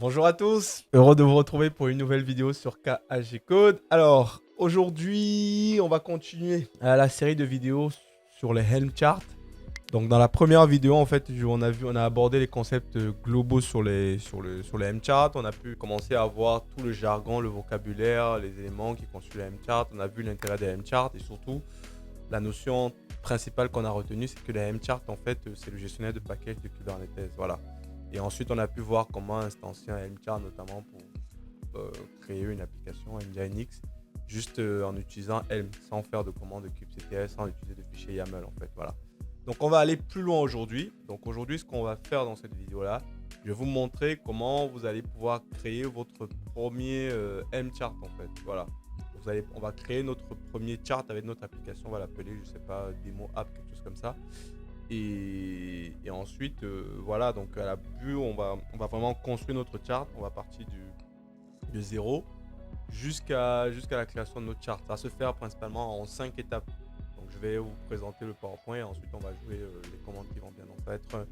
Bonjour à tous, heureux de vous retrouver pour une nouvelle vidéo sur KHG Code. Alors, aujourd'hui, on va continuer la série de vidéos sur les Helm Charts. Donc, dans la première vidéo, en fait, on a abordé les concepts globaux sur les Helm Charts. On a pu commencer à voir tout le jargon, le vocabulaire, les éléments qui constituent les Helm Charts. On a vu l'intérêt des Helm Charts et surtout, la notion principale qu'on a retenue, c'est que les Helm Charts, en fait, c'est le gestionnaire de package de Kubernetes. Voilà. Et ensuite, on a pu voir comment instancier un Helm chart, notamment pour créer une application Nginx, juste en utilisant Helm, sans faire de commande de kubectl, sans utiliser de fichier YAML en fait. Voilà. Donc, on va aller plus loin aujourd'hui. Donc, aujourd'hui, ce qu'on va faire dans cette vidéo-là, je vais vous montrer comment vous allez pouvoir créer votre premier Helm chart en fait. Voilà. On va créer notre premier chart avec notre application. On va l'appeler, je sais pas, démo app, quelque chose comme ça. Et ensuite, voilà, donc à la vue, on va vraiment construire notre chart. On va partir de zéro jusqu'à la création de notre chart. Ça va se faire principalement en 5 étapes. Donc je vais vous présenter le PowerPoint et ensuite on va jouer les commandes qui vont bien. Donc ça va être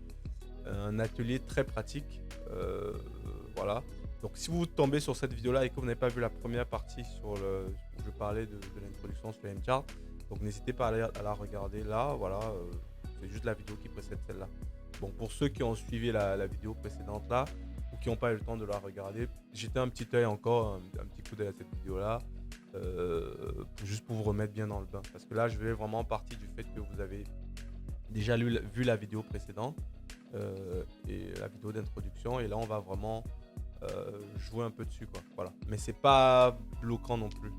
un atelier très pratique. Voilà. Donc si vous tombez sur cette vidéo là et que vous n'avez pas vu la première partie où je parlais de l'introduction sur les chart, donc n'hésitez pas à la regarder là. Voilà. C'est juste la vidéo qui précède celle-là. Bon, pour ceux qui ont suivi la vidéo précédente là, ou qui n'ont pas eu le temps de la regarder, jetez un petit œil encore, un petit coup d'œil à cette vidéo-là, juste pour vous remettre bien dans le bain. Parce que là, je vais vraiment partir du fait que vous avez déjà vu la vidéo précédente et la vidéo d'introduction. Et là, on va vraiment jouer un peu dessus, quoi. Voilà. Mais c'est pas bloquant non plus.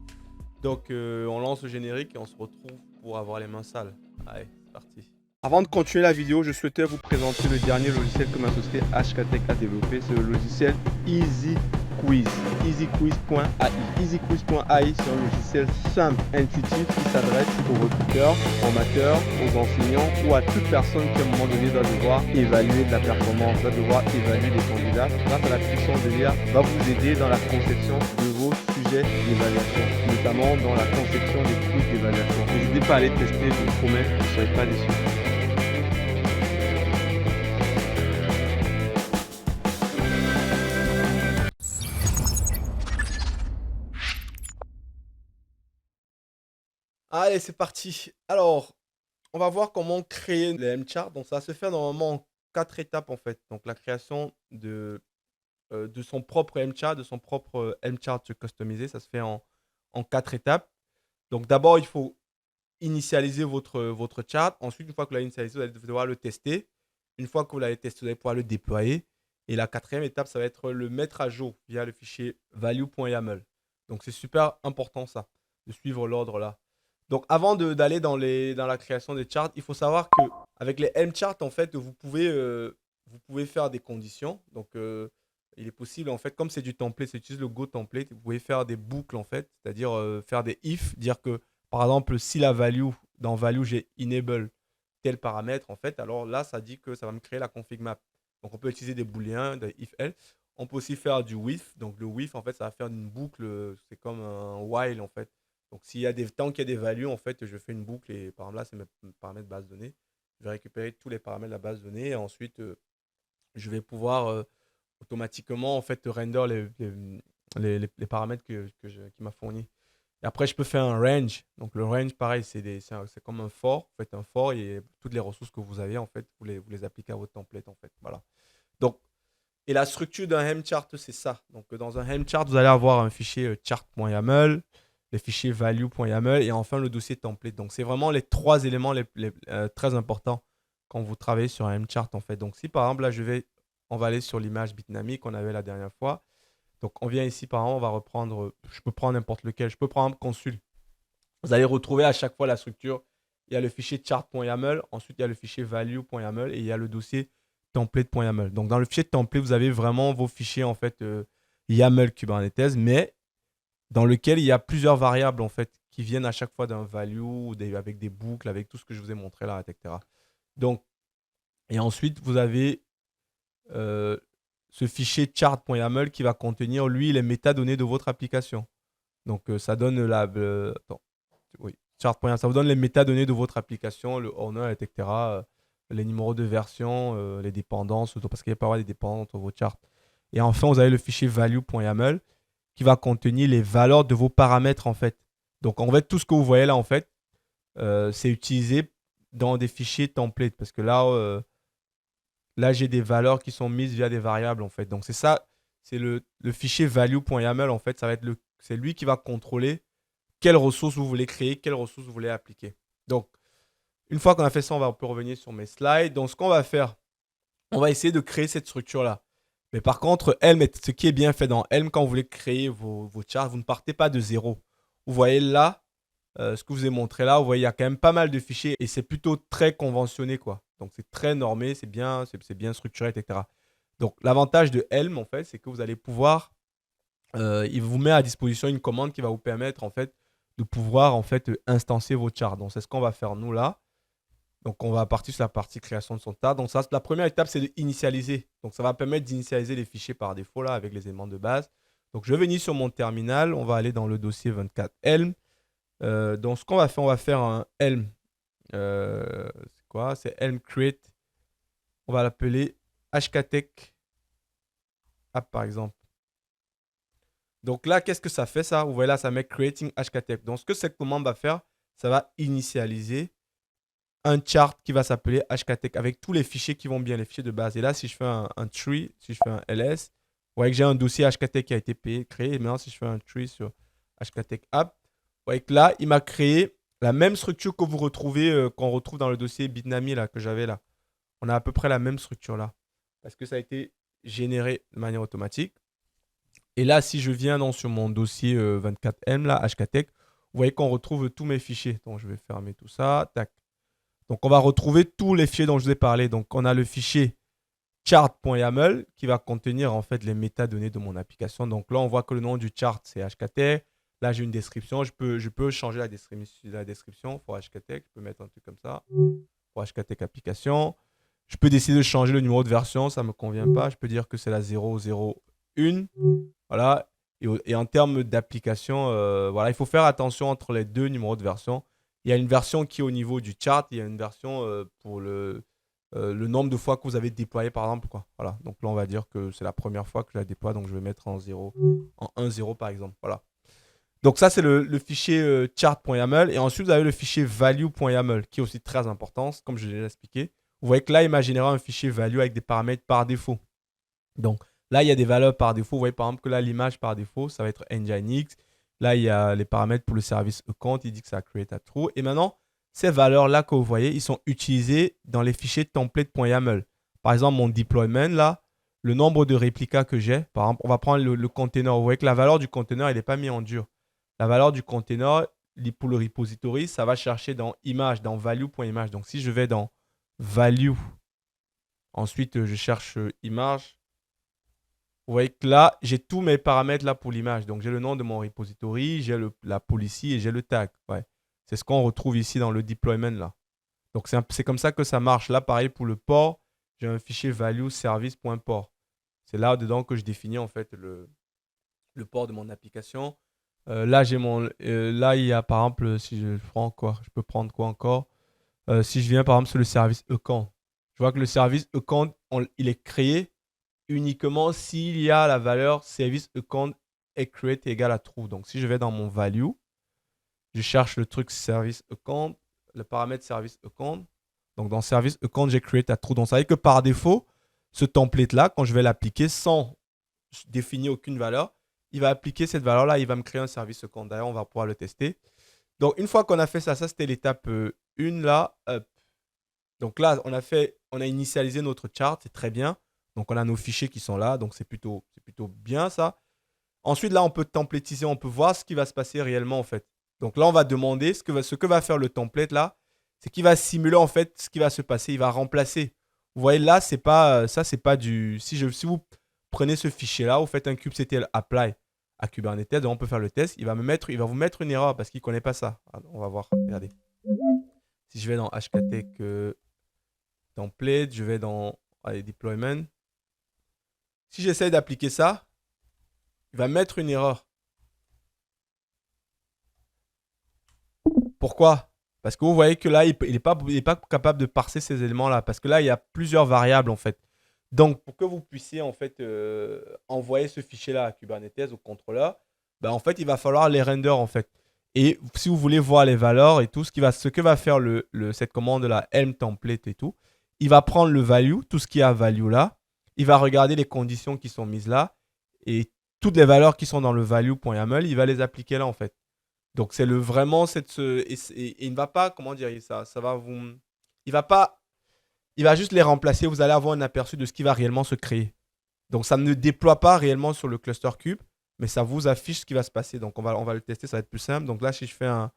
Donc, on lance le générique et on se retrouve pour avoir les mains sales. Allez, c'est parti. Avant de continuer la vidéo, je souhaitais vous présenter le dernier logiciel que ma société HKTech a développé. C'est le logiciel EasyQuiz. EasyQuiz.ai. EasyQuiz.ai, c'est un logiciel simple, intuitif qui s'adresse aux recruteurs, formateurs, aux enseignants ou à toute personne qui à un moment donné va devoir évaluer de la performance, va devoir évaluer des candidats. Grâce à la puissance de l'IA, va vous aider dans la conception de vos sujets d'évaluation, notamment dans la conception des quiz d'évaluation. N'hésitez pas à aller tester, je vous promets, vous ne serez pas déçus. Allez, c'est parti. Alors, on va voir comment créer les M-charts. Donc, ça va se faire normalement en 4 étapes en fait. Donc, la création de son propre M-chart, de son propre M-chart customisé, ça se fait en 4 étapes. Donc, d'abord, il faut initialiser votre chart. Ensuite, une fois que vous l'avez initialisé, vous allez devoir le tester. Une fois que vous l'avez testé, vous allez pouvoir le déployer. Et la quatrième étape, ça va être le mettre à jour via le fichier value.yaml. Donc, c'est super important ça, de suivre l'ordre là. Donc, avant d'aller dans la création des charts, il faut savoir qu'avec les M-charts, en fait, vous pouvez faire des conditions. Donc, il est possible, en fait, comme c'est du template, c'est utilise le Go template, vous pouvez faire des boucles, en fait, c'est-à-dire faire des if, dire que, par exemple, si la value, dans value, j'ai enable tel paramètre, en fait, alors là, ça dit que ça va me créer la config map. Donc, on peut utiliser des booléens, des if-else. On peut aussi faire du with. Donc, le with, en fait, ça va faire une boucle, c'est comme un while, en fait. Donc, tant qu'il y a des values, en fait, je fais une boucle et par exemple là, c'est mes paramètres base de données. Je vais récupérer tous les paramètres de la base de données et ensuite, je vais pouvoir automatiquement en fait render les paramètres qui m'a fourni. Et après, je peux faire un range. Donc, le range, pareil, c'est comme un for. Vous faites un for et toutes les ressources que vous avez, en fait, vous les appliquez à votre template, en fait. Voilà. Donc, et la structure d'un Helm-chart, c'est ça. Donc, dans un Helm-chart, vous allez avoir un fichier chart.yaml, le fichier value.yaml et enfin le dossier template. Donc, c'est vraiment les 3 éléments très importants quand vous travaillez sur un Helm-chart, en fait. Donc, si par exemple, là, on va aller sur l'image Bitnami qu'on avait la dernière fois. Donc, on vient ici, par exemple, on va reprendre, je peux prendre n'importe lequel. Je peux prendre consul. Vous allez retrouver à chaque fois la structure. Il y a le fichier chart.yaml, ensuite il y a le fichier value.yaml et il y a le dossier template.yaml. Donc dans le fichier template, vous avez vraiment vos fichiers en fait YAML Kubernetes, mais dans lequel il y a plusieurs variables en fait qui viennent à chaque fois d'un value, avec des boucles, avec tout ce que je vous ai montré là, etc. Donc, et ensuite vous avez ce fichier chart.yaml qui va contenir lui les métadonnées de votre application. Donc ça donne attends, oui, chart.yaml, ça vous donne les métadonnées de votre application, le owner, etc. Les numéros de version, les dépendances, parce qu'il peut y avoir des dépendances entre vos charts. Et enfin, vous avez le fichier value.yaml qui va contenir les valeurs de vos paramètres en fait. Donc en fait, tout ce que vous voyez là en fait, c'est utilisé dans des fichiers templates parce que là j'ai des valeurs qui sont mises via des variables en fait. Donc c'est ça, c'est le fichier value.yaml en fait, c'est lui qui va contrôler quelles ressources vous voulez créer, quelles ressources vous voulez appliquer. Donc une fois qu'on a fait ça, on peut revenir sur mes slides. Donc ce qu'on va faire, on va essayer de créer cette structure-là. Mais par contre, Helm, ce qui est bien fait dans Helm, quand vous voulez créer vos charts, vous ne partez pas de zéro. Vous voyez là, ce que je vous ai montré là, vous voyez, il y a quand même pas mal de fichiers et c'est plutôt très conventionné, quoi. Donc c'est très normé, c'est bien structuré, etc. Donc l'avantage de Helm, en fait, c'est que vous allez pouvoir, il vous met à disposition une commande qui va vous permettre, en fait, de pouvoir, en fait, instancier vos charts. Donc c'est ce qu'on va faire nous là. Donc, on va partir sur la partie création de son tas. Donc, ça, la première étape, c'est d'initialiser. Donc, ça va permettre d'initialiser les fichiers par défaut là avec les éléments de base. Donc, je vais venir sur mon terminal. On va aller dans le dossier 24 Helm. Donc, ce qu'on va faire, on va faire un Helm. C'est quoi? C'est Helm create. On va l'appeler HKTech app par exemple. Donc là, qu'est-ce que ça fait ça? Vous voyez là, ça met creating HKTech. Donc, ce que cette commande va faire, ça va initialiser un chart qui va s'appeler HKTech avec tous les fichiers qui vont bien, les fichiers de base. Et là, si je fais un tree, si je fais un ls, vous voyez que j'ai un dossier HKTech qui a été créé. Et maintenant, si je fais un tree sur HKTech app, vous voyez que là, il m'a créé la même structure que vous retrouvez, qu'on retrouve dans le dossier Bitnami là, que j'avais là. On a à peu près la même structure là. Parce que ça a été généré de manière automatique. Et là, si je viens donc, sur mon dossier 24M là, HKTech, vous voyez qu'on retrouve tous mes fichiers. Donc, je vais fermer tout ça. Tac. Donc, on va retrouver tous les fichiers dont je vous ai parlé. Donc, on a le fichier chart.yaml qui va contenir en fait les métadonnées de mon application. Donc là, on voit que le nom du chart, c'est HKTech. Là, j'ai une description. Je peux changer la description pour HKTech. Je peux mettre un truc comme ça pour HKTech application. Je peux décider de changer le numéro de version. Ça ne me convient pas. Je peux dire que c'est la 001. Voilà. Et en termes d'application, voilà, il faut faire attention entre les deux numéros de version. Il y a une version qui est au niveau du chart, il y a une version pour le nombre de fois que vous avez déployé, par exemple. Quoi. Voilà. Donc là, on va dire que c'est la première fois que je la déploie, donc je vais mettre en 1.0 par exemple. Voilà. Donc ça, c'est le fichier chart.yaml. Et ensuite, vous avez le fichier value.yaml, qui est aussi très important, comme je l'ai déjà expliqué. Vous voyez que là, il m'a généré un fichier value avec des paramètres par défaut. Donc là, il y a des valeurs par défaut. Vous voyez par exemple que là, l'image par défaut, ça va être Nginx. Là, il y a les paramètres pour le service account. Il dit que ça create a true. Et maintenant, ces valeurs-là que vous voyez, ils sont utilisés dans les fichiers template.yaml. Par exemple, mon deployment, là, le nombre de réplicas que j'ai, par exemple, on va prendre le container. Vous voyez que la valeur du container, elle n'est pas mise en dur. La valeur du container, pour le repository, ça va chercher dans image, dans value.image. Donc, si je vais dans value, ensuite, je cherche image. Vous voyez que là, j'ai tous mes paramètres là pour l'image. Donc, j'ai le nom de mon repository, j'ai la policy et j'ai le tag. Ouais. C'est ce qu'on retrouve ici dans le deployment là. Donc, c'est comme ça que ça marche. Là, pareil pour le port, j'ai un fichier value service.port. C'est là dedans que je définis en fait le port de mon application. Là, là, il y a par exemple, si je prends quoi, je peux prendre quoi encore. Si je viens par exemple sur le service account, je vois que le service account, il est créé uniquement s'il y a la valeur service account est create égale à true. Donc, si je vais dans mon value, je cherche le truc service account, le paramètre service account. Donc, dans service account, j'ai create à true. Donc, ça veut dire que par défaut, ce template-là, quand je vais l'appliquer sans définir aucune valeur, il va appliquer cette valeur-là, il va me créer un service account. D'ailleurs, on va pouvoir le tester. Donc, une fois qu'on a fait ça, ça c'était l'étape 1 là. Donc là, on a initialisé notre chart, c'est très bien. Donc on a nos fichiers qui sont là, donc c'est plutôt bien ça. Ensuite, là, on peut templatiser, on peut voir ce qui va se passer réellement en fait. Donc là, on va demander ce que va faire le template là, c'est qu'il va simuler en fait ce qui va se passer. Il va remplacer. Vous voyez là, c'est pas ça, c'est pas du. Si vous prenez ce fichier là, vous faites un kubectl apply à Kubernetes, donc on peut faire le test. Il va vous mettre une erreur parce qu'il connaît pas ça. Alors, on va voir. Regardez. Si je vais dans HKTech template, je vais dans deployment. Si j'essaie d'appliquer ça, il va mettre une erreur. Pourquoi? Parce que vous voyez que là, il n'est pas capable de parser ces éléments-là. Parce que là, il y a plusieurs variables en fait. Donc, pour que vous puissiez en fait envoyer ce fichier-là à Kubernetes, au contrôleur, ben, en fait, il va falloir les render en fait. Et si vous voulez voir les valeurs et tout, ce que va faire cette commande-là, Helm template et tout, il va prendre le value, tout ce qui a value là, il va regarder les conditions qui sont mises là, et toutes les valeurs qui sont dans le value.yaml, il va les appliquer là en fait. Donc c'est le vraiment et il ne va pas, comment dire ça va vous, il va pas, il va juste les remplacer. Vous allez avoir un aperçu de ce qui va réellement se créer. Donc ça ne déploie pas réellement sur le cluster cube, mais ça vous affiche ce qui va se passer. Donc on va le tester, ça va être plus simple. Donc là, si je fais un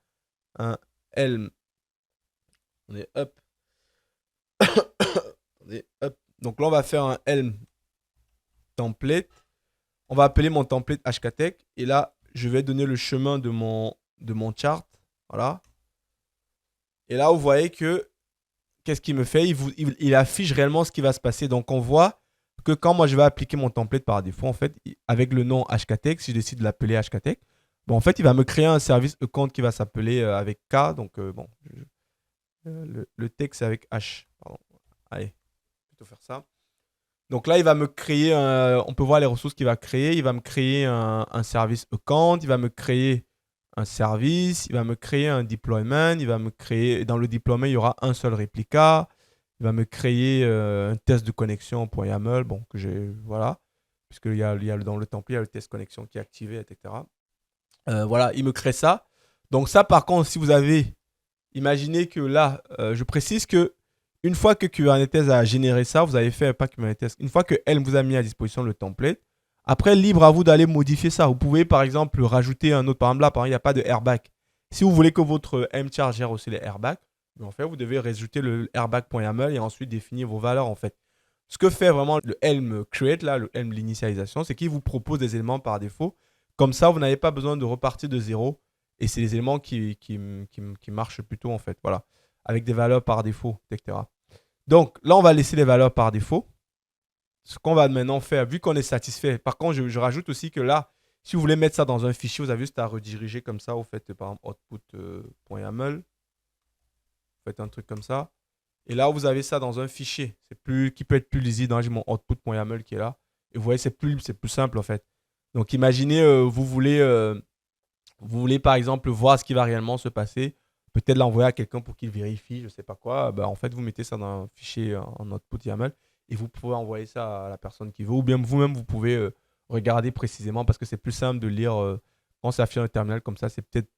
Helm, on est up, on est up. Donc là, on va faire un Helm template. On va appeler mon template HKTech. Et là, je vais donner le chemin de mon chart. Voilà. Et là, vous voyez que qu'est-ce qu'il me fait il affiche réellement ce qui va se passer. Donc on voit que quand moi je vais appliquer mon template par défaut, en fait, avec le nom HKTech, si je décide de l'appeler HKTech, bon, en fait, il va me créer un service account qui va s'appeler avec K. Donc bon, le texte c'est avec H. Pardon. Allez, plutôt faire ça. Donc là, il va me créer, on peut voir les ressources qu'il va créer. Il va me créer un service account, il va me créer un service, il va me créer un deployment, il va me créer, dans le deployment, il y aura un seul réplica, il va me créer un test de connexion pour YAML, bon, que j'ai, voilà, puisque dans le template, il y a le test connexion qui est activé, etc. Voilà, il me crée ça. Donc ça, par contre, si vous avez, imaginez que là, je précise que une fois que Kubernetes a généré ça, vous avez fait pas Kubernetes, une fois que elle vous a mis à disposition le template, après, libre à vous d'aller modifier ça. Vous pouvez, par exemple, rajouter un autre. Par exemple, là, il n'y a pas de airbag. Si vous voulez que votre mchar gère aussi les airbags, en fait, vous devez rajouter le airbag.yaml et ensuite définir vos valeurs, en fait. Ce que fait vraiment le Helm create, là, le Helm l'initialisation, c'est qu'il vous propose des éléments par défaut. Comme ça, vous n'avez pas besoin de repartir de zéro. Et c'est les éléments qui marchent plutôt, en fait. Voilà. Avec des valeurs par défaut, etc. Donc, là, on va laisser les valeurs par défaut. Ce qu'on va maintenant faire, vu qu'on est satisfait, par contre, je rajoute aussi que là, si vous voulez mettre ça dans un fichier, vous avez juste à rediriger comme ça. Vous faites par exemple output.yaml. Vous faites un truc comme ça. Et là, vous avez ça dans un fichier. C'est plus, qui peut être plus lisible. Dans mon output.yaml qui est là. Et vous voyez, c'est plus simple en fait. Donc, imaginez, vous voulez par exemple voir ce qui va réellement se passer. Peut-être l'envoyer à quelqu'un pour qu'il vérifie, je ne sais pas quoi. Ben, en fait, vous mettez ça dans un fichier en output YAML et vous pouvez envoyer ça à la personne qui veut. Ou bien vous-même, vous pouvez regarder précisément parce que c'est plus simple de lire quand c'est affiché dans le terminal comme ça. C'est peut-être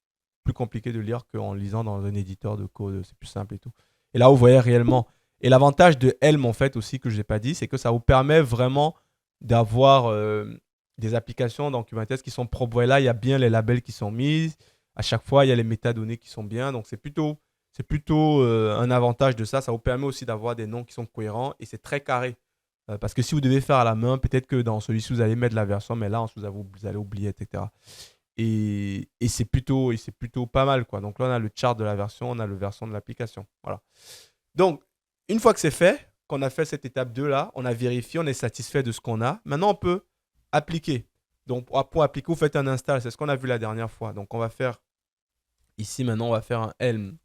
plus compliqué de lire qu'en lisant dans un éditeur de code. C'est plus simple et tout. Et là, vous voyez réellement. Et l'avantage de Helm, en fait, aussi, que je n'ai pas dit, c'est que ça vous permet vraiment d'avoir des applications dans Kubernetes qui sont propres. Et là, il y a bien les labels qui sont mis. À chaque fois, il y a les métadonnées qui sont bien. Donc, c'est plutôt un avantage de ça. Ça vous permet aussi d'avoir des noms qui sont cohérents et c'est très carré. Parce que si vous devez faire à la main, peut-être que dans celui-ci, vous allez mettre la version, mais là, vous allez oublier, etc. Et c'est plutôt pas mal, quoi. Donc là, on a le chart de la version, on a le version de l'application. Voilà. Donc, une fois que c'est fait, qu'on a fait cette étape 2 là, on a vérifié, on est satisfait de ce qu'on a. Maintenant, on peut appliquer. Donc, pour appliquer, vous faites un install. C'est ce qu'on a vu la dernière fois. Donc, on va faire ici, maintenant, on va faire un Helm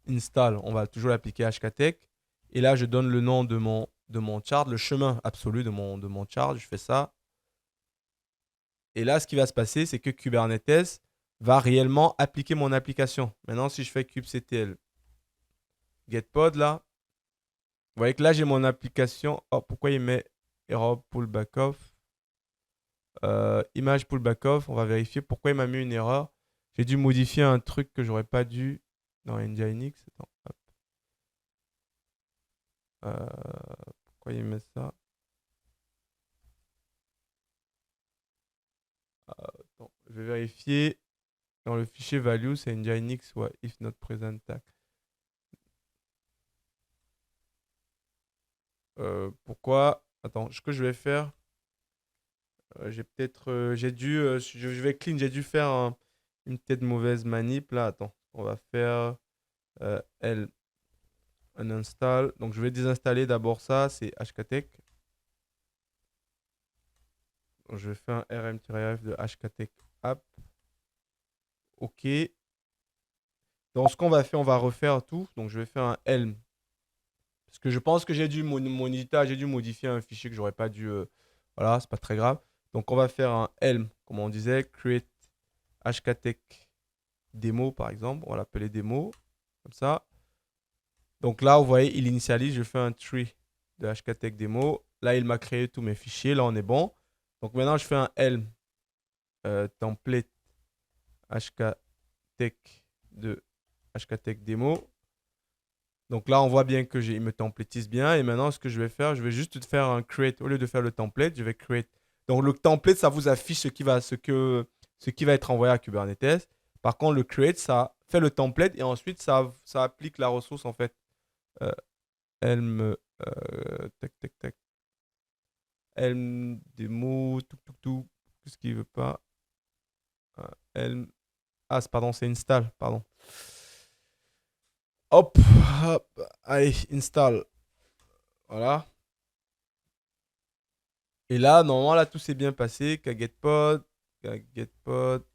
install. On va toujours l'appliquer HKTech. Et là, je donne le nom de mon chart, le chemin absolu de mon chart. Je fais ça. Et là, ce qui va se passer, c'est que Kubernetes va réellement appliquer mon application. Maintenant, si je fais kubectl getPod, là, vous voyez que là, j'ai mon application. Oh, pourquoi il met error pull back off image pull back off. On va vérifier pourquoi il m'a mis une erreur. J'ai dû modifier un truc que j'aurais pas dû dans Nginx. Attends, hop. Pourquoi il met ça Attends, je vais vérifier. Dans le fichier value, c'est Nginx ou if not present tag. Pourquoi Attends, ce que je vais faire, je vais clean, j'ai dû faire une peut-être mauvaise manip là. Attends, on va faire L uninstall. Donc je vais désinstaller d'abord ça, c'est HKTech. Donc, je vais faire un rm-f de HKTech app. OK. Donc ce qu'on va faire, on va refaire tout. Donc je vais faire un Helm Parce que je pense que j'ai dû, mon éditeur, j'ai dû modifier un fichier que j'aurais pas dû. Voilà, c'est pas très grave. Donc, on va faire un Helm, comme on disait, create hktech démo, par exemple. On va l'appeler démo, comme ça. Donc là, vous voyez, il initialise, je fais un tree de hktech démo. Là, il m'a créé tous mes fichiers. Là, on est bon. Donc maintenant, je fais un Helm template hktech de hktech démo. Donc là, on voit bien que il me templatise bien. Et maintenant, ce que je vais faire, je vais juste faire un create. Au lieu de faire le template, je vais create. Donc le template, ça vous affiche ce qui va être envoyé à Kubernetes. Par contre, le create, ça fait le template et ensuite, ça applique la ressource en fait. Euh, Helm, tac, tac, tac. Helm, démo, tout, tout, tout. Qu'est-ce qu'il veut pas? Helm. Ah, pardon, c'est install, pardon. Hop, hop, allez, install. Voilà. Et là, normalement, là, tout s'est bien passé. Kgetpod, Kgetpod.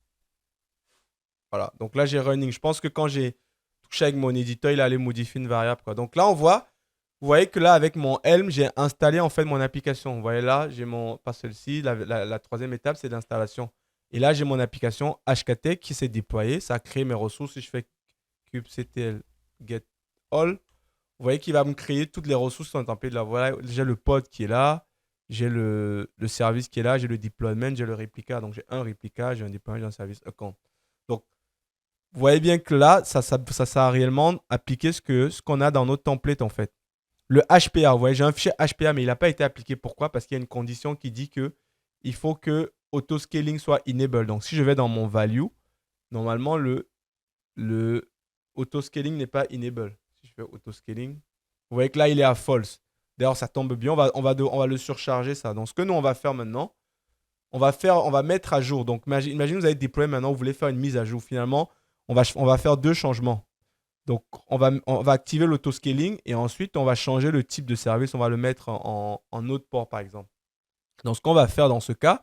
Voilà. Donc là, j'ai running. Je pense que quand j'ai touché avec mon éditeur, il allait modifier une variable, quoi. Donc là, vous voyez que là, avec mon Helm, j'ai installé en fait mon application. Vous voyez là, j'ai mon, pas celle-ci, la troisième étape, c'est l'installation. Et là, j'ai mon application HKTech qui s'est déployée. Ça a créé mes ressources. Si je fais kubectl get all, vous voyez qu'il va me créer toutes les ressources qui sont templées. Là, voilà, j'ai le pod qui est là. J'ai le service qui est là, j'ai le deployment, j'ai le réplica. Donc, j'ai un réplica, j'ai un deployment, j'ai un service account. Donc, vous voyez bien que là, ça a réellement appliqué ce qu'on a dans notre template, en fait. Le HPA, vous voyez, j'ai un fichier HPA, mais il n'a pas été appliqué. Pourquoi? Parce qu'il y a une condition qui dit que il faut que autoscaling soit enable. Donc, si je vais dans mon value, normalement, le autoscaling n'est pas enable. Si je fais autoscaling, vous voyez que là, il est à false. D'ailleurs, ça tombe bien. On va le surcharger, ça. Donc, ce que nous, on va faire maintenant, on va mettre à jour. Donc, imagine vous avez déployé maintenant, vous voulez faire une mise à jour. Finalement, on va faire deux changements. Donc, on va activer l'autoscaling et ensuite, on va changer le type de service. On va le mettre en autre port, par exemple. Donc, ce qu'on va faire dans ce cas,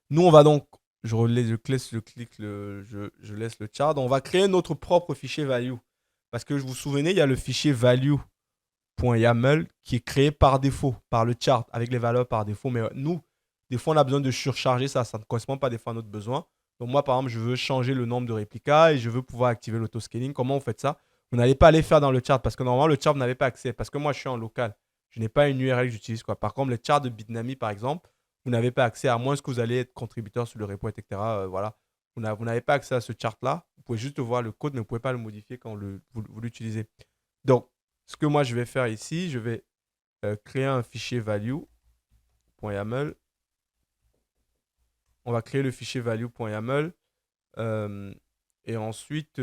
nous, on va donc, je laisse le chart. On va créer notre propre fichier value. Parce que je vous souvenez, il y a le fichier value.yaml qui est créé par défaut, par le chart, avec les valeurs par défaut. Mais nous, des fois, on a besoin de surcharger ça. Ça ne correspond pas des fois à notre besoin. Donc, moi, par exemple, je veux changer le nombre de réplicas et je veux pouvoir activer l'autoscaling. Comment on fait ça? Vous n'allez pas aller faire dans le chart parce que normalement, le chart, vous n'avez pas accès. Parce que moi, je suis en local. Je n'ai pas une URL que j'utilise. Par contre, les charts de Bitnami, par exemple, vous n'avez pas accès à moins que vous allez être contributeur sur le repo, etc. Voilà. Vous n'avez pas accès à ce chart-là. Vous pouvez juste voir le code, mais vous ne pouvez pas le modifier quand vous l'utilisez. Donc, ce que moi, je vais faire ici, je vais créer un fichier value.yaml. On va créer le fichier value.yaml. Et ensuite,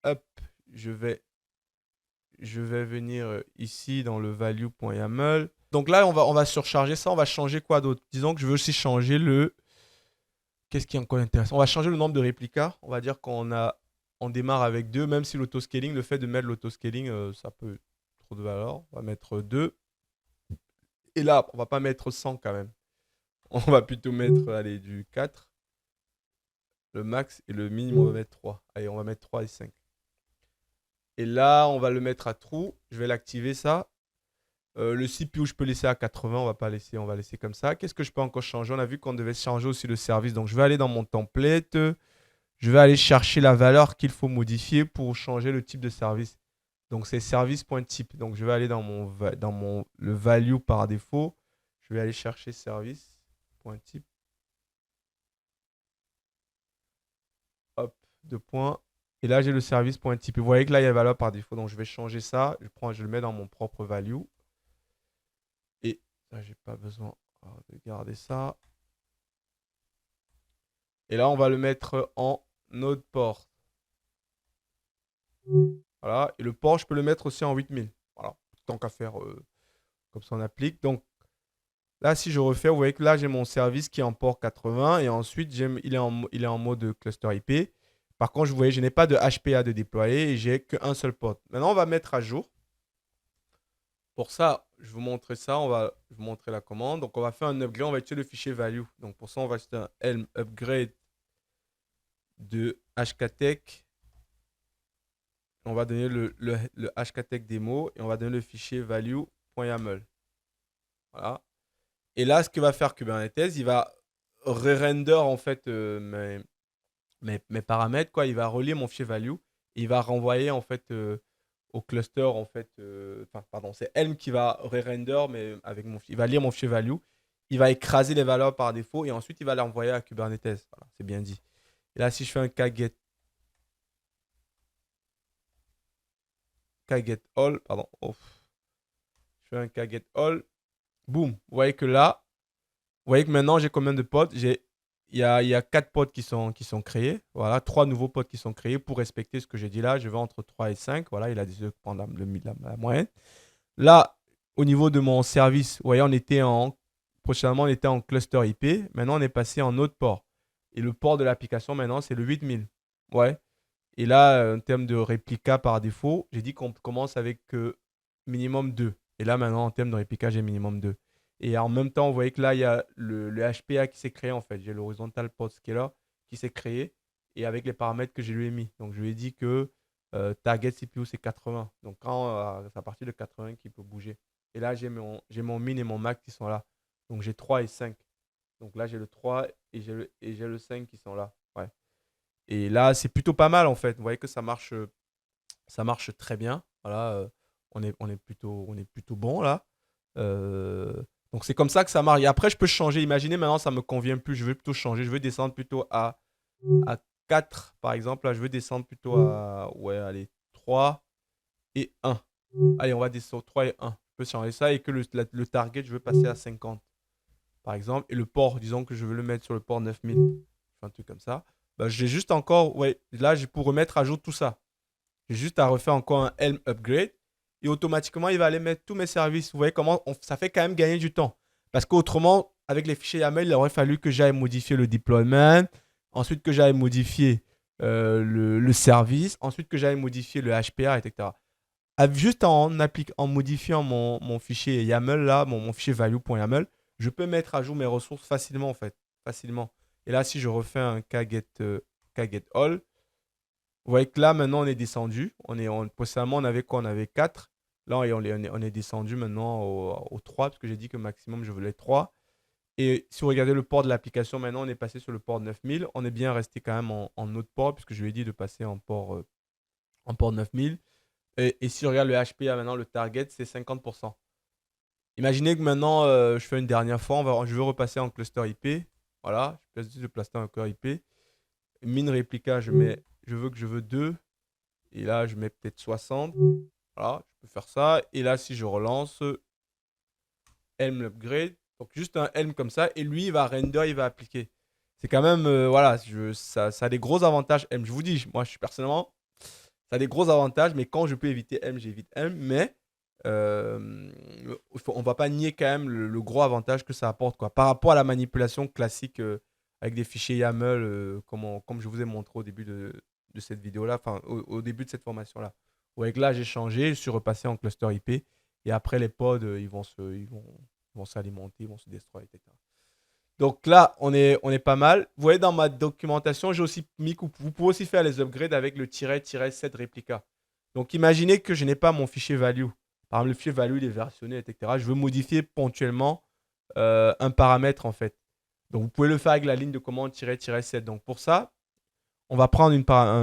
hop, je vais venir ici dans le value.yaml. Donc là, on va surcharger ça. On va changer quoi d'autre? Disons que je veux aussi changer le... Qu'est-ce qui est encore intéressant? On va changer le nombre de réplicas. On va dire on démarre avec 2, même si l'autoscaling, le fait de mettre l'autoscaling, ça peut trop de valeur. On va mettre 2. Et là, on va pas mettre 100 quand même. On va plutôt mettre, allez, du 4. Le max et le minimum, on va mettre 3. Allez, on va mettre 3 et 5. Et là, on va le mettre à true. Je vais l'activer ça. Le CPU, je peux laisser à 80. On va pas laisser, on va laisser comme ça. Qu'est-ce que je peux encore changer? On a vu qu'on devait changer aussi le service. Donc, je vais aller dans mon template. Je vais aller chercher la valeur qu'il faut modifier pour changer le type de service. Donc, c'est service.type. Donc, je vais aller dans le value par défaut. Je vais aller chercher service.type. Hop, 2 points. Et là, j'ai le service.type. Vous voyez que là, il y a la valeur par défaut. Donc, je vais changer ça. Je le mets dans mon propre value. Et là, j'ai pas besoin de garder ça. Et là, on va le mettre en node port. Voilà. Et le port, je peux le mettre aussi en 8000. Voilà. Tant qu'à faire, comme ça, on applique. Donc, là, si je refais, vous voyez que là, j'ai mon service qui est en port 80. Et ensuite, il est en mode cluster IP. Par contre, vous voyez, je n'ai pas de HPA de déployer et j'ai qu'un seul port. Maintenant, on va mettre à jour. Pour ça, je vais vous montrer ça. On va vous montrer la commande. Donc, on va faire un upgrade. On va utiliser le fichier value. Donc, pour ça, on va acheter un Helm upgrade de hktech. On va donner le hktech démo et on va donner le fichier value.yaml. Voilà. Et là, ce que va faire Kubernetes, il va re-render en fait mes paramètres, quoi. Il va relier mon fichier value et il va renvoyer en fait au cluster en fait. Enfin, pardon, c'est Helm qui va re-render, mais avec il va lire mon fichier value. Il va écraser les valeurs par défaut et ensuite il va les renvoyer à Kubernetes. Voilà, c'est bien dit. Et là, si je fais un kget all, pardon, je fais un kget all, boum. Vous voyez que là, vous voyez que maintenant j'ai combien de pods? Il y a 4 pods qui sont créés. Voilà, 3 nouveaux pods qui sont créés pour respecter ce que j'ai dit là. Je vais entre 3 et 5. Voilà, il a décidé de prendre la moyenne. Là, au niveau de mon service, vous voyez, prochainement, on était en cluster IP. Maintenant, on est passé en autre port. Et le port de l'application, maintenant, c'est le 8000. Ouais. Et là, en termes de réplica par défaut, j'ai dit qu'on commence avec minimum 2. Et là, maintenant, en termes de réplica, j'ai minimum 2. Et en même temps, vous voyez que là, il y a le HPA qui s'est créé en fait. J'ai l'horizontal pod scaler qui s'est créé et avec les paramètres que je lui ai mis. Donc, je lui ai dit que target CPU, c'est 80. Donc, c'est à partir de 80 qu'il peut bouger. Et là, j'ai mon min et mon max qui sont là. Donc, j'ai 3 et 5. Donc là, j'ai le 3 et j'ai le 5 qui sont là. Ouais. Et là, c'est plutôt pas mal en fait. Vous voyez que ça marche très bien. Voilà, on est plutôt bon là. Euh, donc c'est comme ça que ça marche. Et après, je peux changer. Imaginez maintenant, ça me convient plus. Je veux plutôt changer. Je veux descendre plutôt à 4 par exemple. Là, je veux descendre plutôt à ouais, allez, 3 et 1. Allez, on va descendre 3 et 1. Je peux changer ça et que le target, je veux passer à 50 par exemple. Et le port, disons que je veux le mettre sur le port 9000. Je fais un truc comme ça. Bah, j'ai juste encore, ouais, là, pour remettre à jour tout ça. J'ai juste à refaire encore un Helm upgrade et automatiquement, il va aller mettre tous mes services. Vous voyez comment ça fait quand même gagner du temps. Parce qu'autrement, avec les fichiers YAML, il aurait fallu que j'aille modifier le deployment, ensuite que j'aille modifier le service, ensuite que j'aille modifier le HPA, etc. Juste en modifiant mon fichier YAML, là, mon fichier value.yaml, je peux mettre à jour mes ressources facilement, en fait. Facilement. Et là, si je refais un kget all, vous voyez que là, maintenant, on est descendu. Précédemment, on avait quoi? On avait 4. Là, on est descendu maintenant au 3, parce que j'ai dit que maximum, je voulais 3. Et si vous regardez le port de l'application, maintenant, on est passé sur le port 9000. On est bien resté quand même en autre port, puisque je lui ai dit de passer en port 9000. Et si je regarde le HPA maintenant, le target, c'est 50%. Imaginez que maintenant, je fais une dernière fois. Je veux repasser en cluster IP. Voilà, je place le cluster en cluster IP. Min réplica, je veux 2. Et là, je mets peut-être 60. Voilà, je peux faire ça. Et là, si je relance, Helm upgrade. Donc, juste un Helm comme ça. Et lui, il va render, il va appliquer. C'est quand même, voilà, ça a des gros avantages. Helm, je vous dis, moi, je suis personnellement, ça a des gros avantages. Mais quand je peux éviter Helm, j'évite Helm. Mais on va pas nier quand même le gros avantage que ça apporte, quoi. Par rapport à la manipulation classique avec des fichiers YAML, comme je vous ai montré au début de cette vidéo-là, enfin au début de cette formation-là. Vous voyez que là, j'ai changé, je suis repassé en cluster IP et après les pods, ils vont s'alimenter, ils vont se destroy, etc. Donc là, on est pas mal. Vous voyez, dans ma documentation, j'ai aussi mis que vous pouvez aussi faire les upgrades avec le -7 réplica. Donc imaginez que je n'ai pas mon fichier value. Par exemple, le fichier value, il est versionné, etc. Je veux modifier ponctuellement un paramètre en fait. Donc vous pouvez le faire avec la ligne de commande -7. Donc pour ça, on va prendre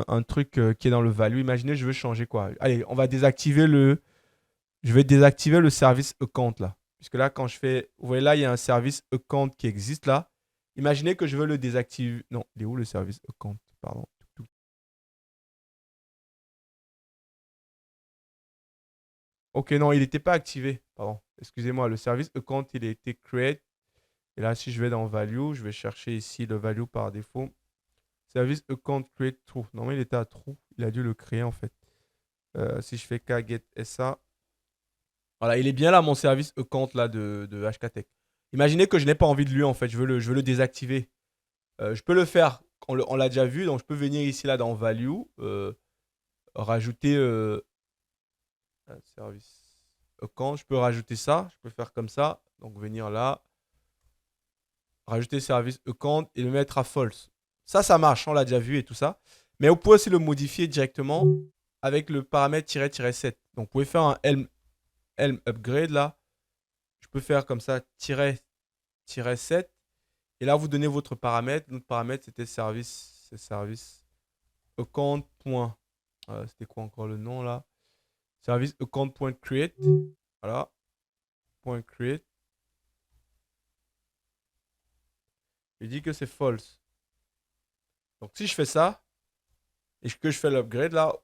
un truc qui est dans le value. Imaginez, je veux changer quoi? Allez, on va désactiver je vais désactiver le service account là. Puisque là, quand je fais, vous voyez là, il y a un service account qui existe là. Imaginez que je veux le désactiver. Non, il est où le service account? Pardon. Ok, non, il n'était pas activé. Pardon. Excusez-moi, le service account, il a été create. Et là, si je vais dans value, je vais chercher ici le value par défaut. Service account create true. Normalement, il était à true. Il a dû le créer en fait. Si je fais kget sa, voilà, il est bien là mon service account là de HKTech. Imaginez que je n'ai pas envie de lui en fait, je veux le désactiver. Je peux le faire, on l'a déjà vu, donc je peux venir ici là dans value, rajouter un service account, je peux rajouter ça, je peux faire comme ça, donc venir là, rajouter service account et le mettre à false. Ça marche, on l'a déjà vu et tout ça. Mais vous pouvez aussi le modifier directement avec le paramètre -7. Donc, vous pouvez faire un Helm upgrade là. Je peux faire comme ça, -7. Et là, vous donnez votre paramètre. Notre paramètre, c'était service account. C'était quoi encore le nom là? Service account.create. Voilà. .create. Il dit que c'est false. Donc, si je fais ça et que je fais l'upgrade là,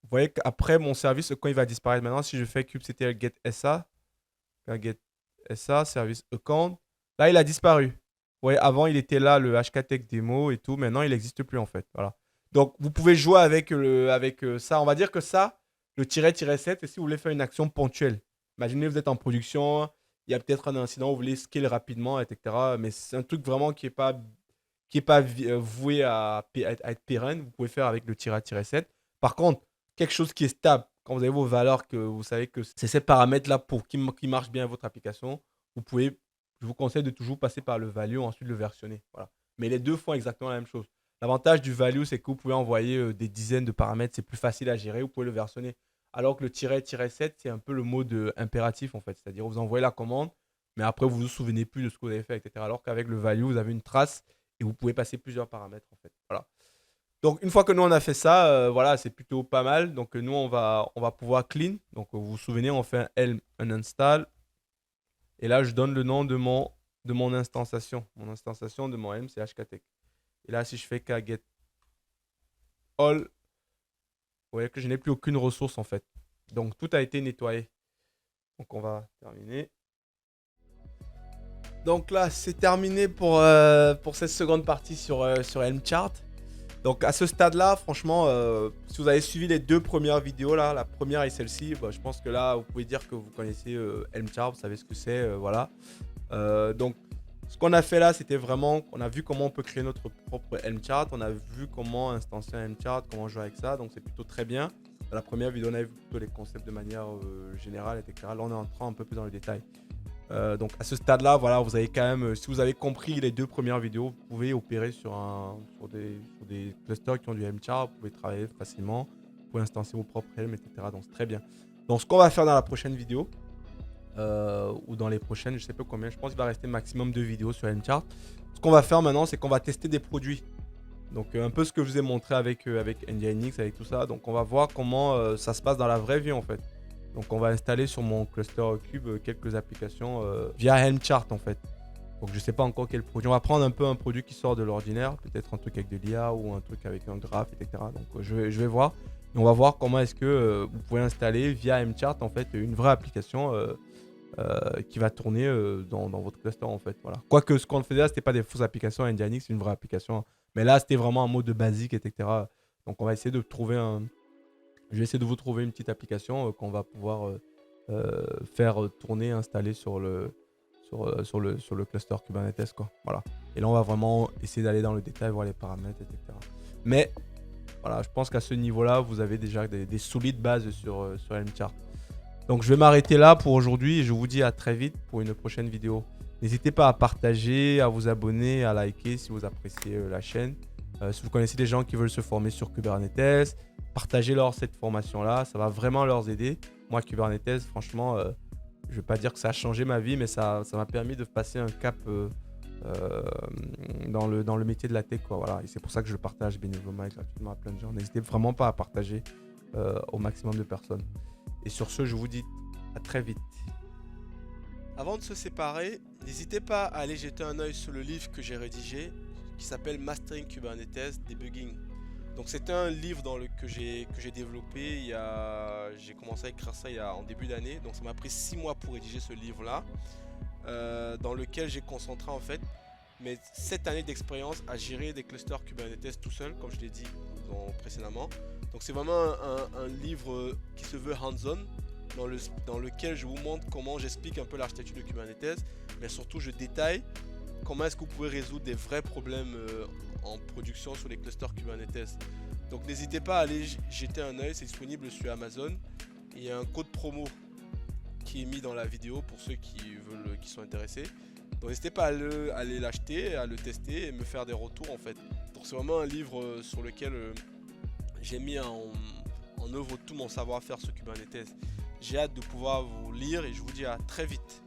vous voyez qu'après mon service, quand il va disparaître maintenant, si je fais kubectl get SA, get SA, service account, là, il a disparu. Vous voyez, avant, il était là, le HKTech démo et tout. Maintenant, il n'existe plus en fait. Voilà. Donc, vous pouvez jouer avec, ça. On va dire que ça, le -7, et si vous voulez faire une action ponctuelle. Imaginez, vous êtes en production, il y a peut-être un incident, vous voulez scale rapidement, etc. Mais c'est un truc vraiment qui n'est pas, voué à être pérenne. Vous pouvez faire avec le -7. Par contre, quelque chose qui est stable, quand vous avez vos valeurs, que vous savez que c'est ces paramètres-là pour qui marchent bien votre application, je vous conseille de toujours passer par le value, ensuite le versionner. Voilà. Mais les deux font exactement la même chose. L'avantage du value, c'est que vous pouvez envoyer des dizaines de paramètres, c'est plus facile à gérer, vous pouvez le versionner. Alors que le -7, c'est un peu le mode impératif en fait. C'est-à-dire vous envoyez la commande, mais après vous ne vous souvenez plus de ce que vous avez fait, etc. Alors qu'avec le value, vous avez une trace et vous pouvez passer plusieurs paramètres en fait. Voilà. Donc une fois que nous on a fait ça, voilà, c'est plutôt pas mal. Donc nous on va pouvoir clean. Donc vous vous souvenez, on fait un Helm uninstall. Et là je donne le nom de mon instanciation. Mon instanciation de mon Helm, c'est HKTech. Et là si je fais get all, vous voyez que je n'ai plus aucune ressource en fait. Donc tout a été nettoyé. Donc on va terminer. Donc là c'est terminé pour cette seconde partie sur Helmchart. Donc à ce stade-là, franchement, si vous avez suivi les deux premières vidéos, là, la première et celle-ci, bah, je pense que là, vous pouvez dire que vous connaissez Helmchart, vous savez ce que c'est, voilà. Donc ce qu'on a fait là, c'était vraiment, on a vu comment on peut créer notre propre Helmchart, on a vu comment instancier un Helmchart, comment jouer avec ça, donc c'est plutôt très bien. Dans la première vidéo, on a vu plutôt les concepts de manière générale, etc. Là, on est entrant un peu plus dans le détail. Donc à ce stade-là, voilà, vous avez quand même, si vous avez compris les deux premières vidéos, vous pouvez opérer sur des clusters qui ont du Helmchart, vous pouvez travailler facilement, vous pouvez instancier vos propres Helm, etc. Donc c'est très bien. Donc ce qu'on va faire dans la prochaine vidéo, ou dans les prochaines, je sais pas combien, je pense qu'il va rester maximum 2 vidéos sur Helmchart. Ce qu'on va faire maintenant, c'est qu'on va tester des produits. Donc un peu ce que je vous ai montré avec NGINX, avec tout ça. Donc on va voir comment ça se passe dans la vraie vie en fait. Donc on va installer sur mon cluster Cube quelques applications via Helmchart en fait. Donc je ne sais pas encore quel produit. On va prendre un peu un produit qui sort de l'ordinaire, peut-être un truc avec de l'IA ou un truc avec un graphe, etc. Donc je vais voir. Et on va voir comment est-ce que vous pouvez installer via Helmchart en fait une vraie application qui va tourner dans votre cluster en fait. Voilà. Quoique ce qu'on faisait là, c'était pas des fausses applications NGINX, c'est une vraie application. Mais là, c'était vraiment un mode de basique, etc. Donc on va essayer de trouver Je vais essayer de vous trouver une petite application qu'on va pouvoir faire tourner, installer sur le cluster Kubernetes, quoi. Voilà. Et là, on va vraiment essayer d'aller dans le détail, voir les paramètres, etc. Mais voilà, je pense qu'à ce niveau-là, vous avez déjà des solides bases sur Helmchart. Donc, je vais m'arrêter là pour aujourd'hui et je vous dis à très vite pour une prochaine vidéo. N'hésitez pas à partager, à vous abonner, à liker si vous appréciez la chaîne. Si vous connaissez des gens qui veulent se former sur Kubernetes, partagez-leur cette formation-là, ça va vraiment leur aider. Moi, Kubernetes, franchement, je ne vais pas dire que ça a changé ma vie, mais ça m'a permis de passer un cap dans le métier de la tech, quoi. Voilà. Et c'est pour ça que je le partage bénévolement et gratuitement à plein de gens. N'hésitez vraiment pas à partager au maximum de personnes. Et sur ce, je vous dis à très vite. Avant de se séparer, n'hésitez pas à aller jeter un œil sur le livre que j'ai rédigé qui s'appelle Mastering Kubernetes Debugging. Donc c'était un livre que j'ai développé, j'ai commencé à écrire ça en début d'année, donc ça m'a pris 6 mois pour rédiger ce livre-là, dans lequel j'ai concentré en fait mes 7 années d'expérience à gérer des clusters Kubernetes tout seul, comme je l'ai dit précédemment. Donc c'est vraiment un livre qui se veut hands-on, dans lequel je vous montre comment j'explique un peu l'architecture de Kubernetes, mais surtout je détaille comment est-ce que vous pouvez résoudre des vrais problèmes en production sur les clusters Kubernetes. Donc n'hésitez pas à aller jeter un œil, c'est disponible sur Amazon. Il y a un code promo qui est mis dans la vidéo pour ceux qui sont intéressés. Donc n'hésitez pas à aller l'acheter, à le tester et me faire des retours en fait. Donc c'est vraiment un livre sur lequel j'ai mis en en œuvre tout mon savoir-faire sur Kubernetes. J'ai hâte de pouvoir vous lire et je vous dis à très vite.